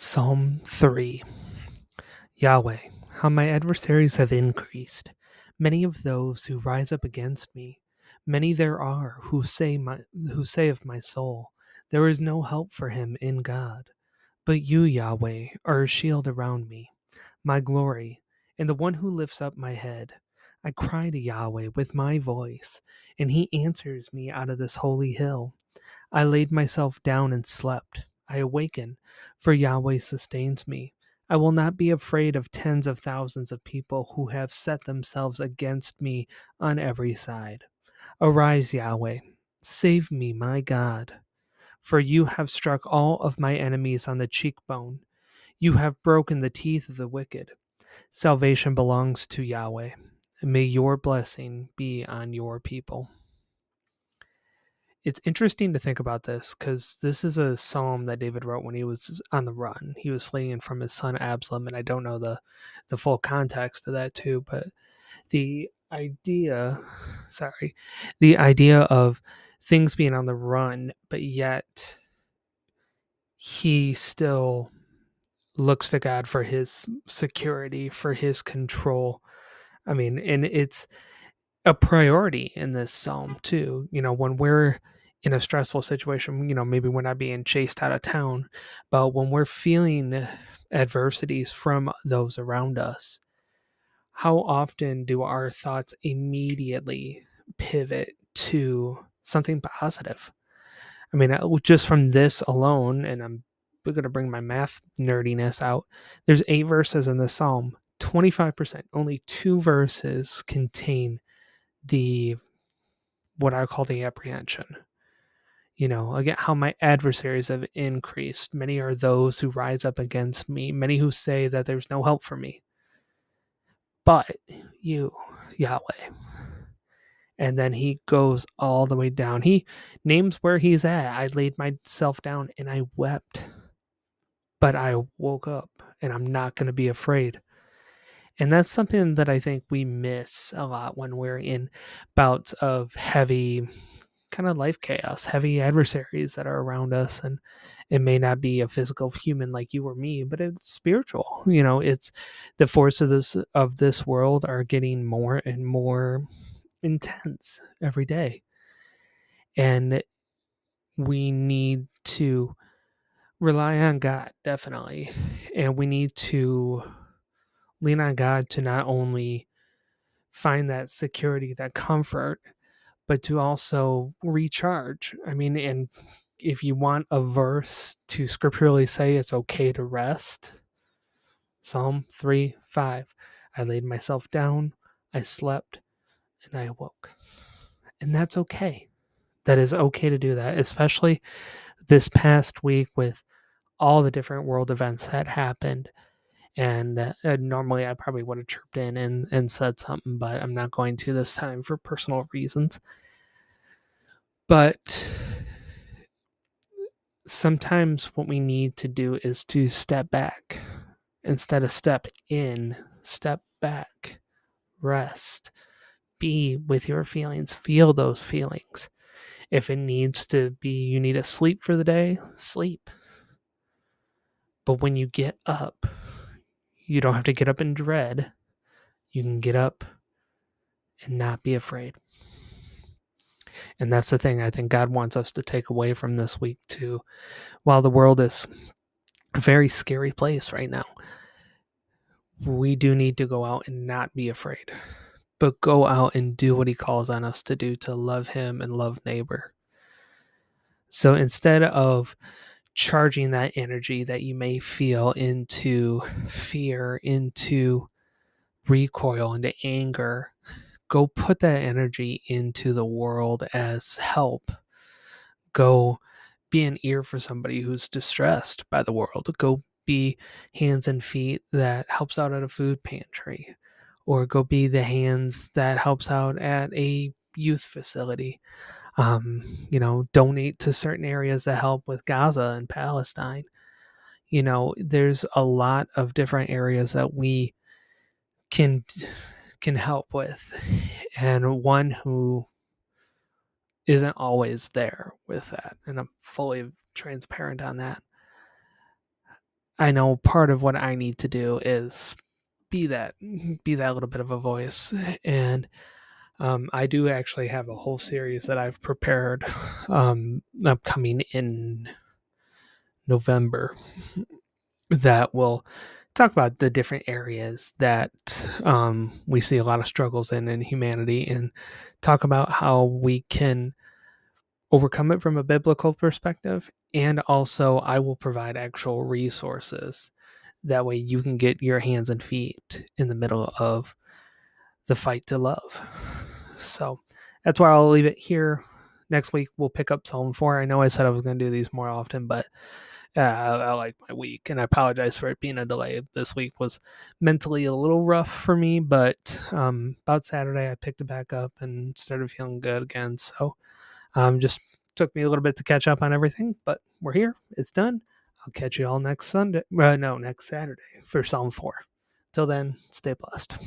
Psalm 3. Yahweh, how my adversaries have increased. Many of those who rise up against me. Many there are who say of my soul, there is no help for him in God. But you, Yahweh, are a shield around me, my glory, and the one who lifts up my head. I cry to Yahweh with my voice, and he answers me out of this holy hill. I laid myself down and slept. I awaken, for Yahweh sustains me. I will not be afraid of tens of thousands of people who have set themselves against me on every side. Arise, Yahweh. Save me, my God. For you have struck all of my enemies on the cheekbone. You have broken the teeth of the wicked. Salvation belongs to Yahweh. May your blessing be on your people. It's interesting to think about this because this is a psalm that David wrote when he was on the run. He was fleeing from his son Absalom, and I don't know the full context of that too, but the idea, the idea of things being on the run, but yet he still looks to God for his security, for his control. I mean, and it's a priority in this psalm too. When we're in a stressful situation, maybe we're not being chased out of town, but when we're feeling adversities from those around us, how often do our thoughts immediately pivot to something positive? I mean, just from this alone, and I'm going to bring my math nerdiness out. There's 8 verses in the psalm. 25%, only 2 verses contain the what I call the apprehension. Again, how my adversaries have increased. Many are those who rise up against me, many who say that there's no help for me. But you, Yahweh. And then he goes all the way down. He names where he's at. I laid myself down and I wept. But I woke up and I'm not going to be afraid. And that's something that I think we miss a lot when we're in bouts of heavy kind of life chaos, heavy adversaries that are around us. And it may not be a physical human like you or me, but it's spiritual. It's the forces of this world are getting more and more intense every day. And we need to rely on God, definitely. And we need to lean on God to not only find that security, that comfort, but to also recharge. I mean, and if you want a verse to scripturally say it's okay to rest, Psalm 3:5, I laid myself down, I slept, and I awoke. And that's okay. That is okay to do that, especially this past week with all the different world events that happened. And normally I probably would have chirped in and said something, but I'm not going to this time for personal reasons. But sometimes what we need to do is to step back instead of step in, step back, rest, be with your feelings, feel those feelings. If it needs to be, you need to sleep for the day, sleep. But when you get up, you don't have to get up in dread. You can get up and not be afraid. And that's the thing I think God wants us to take away from this week too. While the world is a very scary place right now, we do need to go out and not be afraid, but go out and do what he calls on us to do, to love him and love neighbor. So instead of charging that energy that you may feel into fear, into recoil, into anger, go put that energy into the world as help. Go be an ear for somebody who's distressed by the world. Go be hands and feet that helps out at a food pantry, or go be the hands that helps out at a youth facility. Donate to certain areas that help with Gaza and Palestine. There's a lot of different areas that we can help with, and one who isn't always there with that, and I'm fully transparent on that. I know part of what I need to do is be that little bit of a voice. And I do actually have a whole series that I've prepared upcoming in November that will talk about the different areas that we see a lot of struggles in humanity, and talk about how we can overcome it from a biblical perspective. And also, I will provide actual resources. That way, you can get your hands and feet in the middle of the fight to love. So that's why I'll leave it here. Next week, we'll pick up Psalm 4. I know I said I was going to do these more often, but I like my week, and I apologize for it being a delay. This week was mentally a little rough for me, but about Saturday, I picked it back up and started feeling good again. So just took me a little bit to catch up on everything, but we're here. It's done. I'll catch you all next Sunday. No, next Saturday for Psalm 4. Till then, stay blessed.